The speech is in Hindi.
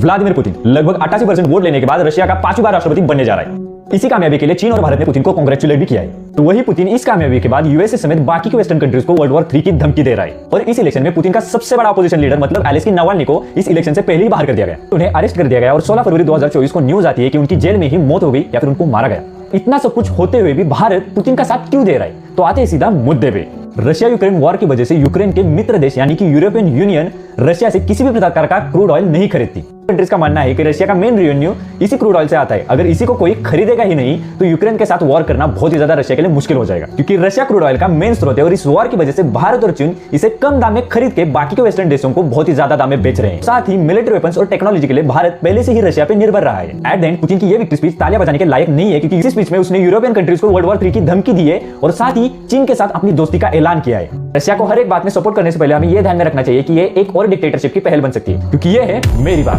व्लादिमीर पुतिन लगभग 88% वोट लेने के बाद रशिया का 5वीं बार राष्ट्रपति बनने जा रहा है। इसी कामयाबी के लिए चीन और भारत ने पुतिन को कांग्रेचुलेट भी किया है। तो वही पुतिन इस कामयाबी के बाद यूएसए समेत बाकी के वेस्टर्न कंट्रीज को वर्ल्ड वॉर 3 की धमकी दे रहा है। और इस इलेक्शन में पुतिन का सबसे बड़ा अपोजिशन लीडर मतलब अलेक्सी नावाल्नी को इस इलेक्शन से पहले ही बाहर कर दिया गया। उन्हें अरेस्ट कर दिया गया और 16 फरवरी 2024 को न्यूज आती है कि उनकी जेल में ही मौत हो गई या फिर उनको मारा गया। इतना सब कुछ होते हुए भी भारत पुतिन का साथ क्यों दे रहा है? तो आते हैं सीधा मुद्दे पे। रशिया यूक्रेन वॉर की वजह से यूक्रेन के मित्र देश यानी कि यूरोपियन यूनियन रशिया से किसी भी प्रकार का क्रूड ऑयल नहीं खरीदती। कंट्रीज का मानना है कि रशिया का मेन रेवेन्यू इसी क्रूड ऑयल से आता है। अगर इसी को कोई खरीदेगा ही नहीं तो यूक्रेन के साथ वॉर करना बहुत ही ज्यादा रशिया के लिए मुश्किल हो जाएगा, क्योंकि रशिया क्रूड ऑयल का मेन स्रोत है और इस वॉर की वजह से भारत और चीन इसे कम दाम में खरीद के बाकी के वेस्टर्न देशों को बहुत ही ज्यादा दाम में बेच रहे हैं। साथ ही मिलिट्री वेपन्स और टेक्नोलॉजी के लिए भारत पहले से ही रशिया पे निर्भर रहा है। एट द एंड पुतिन की ये विक्ट्री स्पीच तालियां बजाने के लायक नहीं है, क्योंकि इस स्पीच में उसने यूरोपियन कंट्रीज को वर्ल्ड वॉर 3 की धमकी दी है और साथ ही चीन के साथ अपनी दोस्ती का ऐलान किया है। रशिया को हर एक बात में सपोर्ट करने से पहले हमें यह ध्यान में रखना चाहिए कि ये एक और डिक्टेटरशिप की पहल बन सकती है, क्योंकि ये है मेरी बात।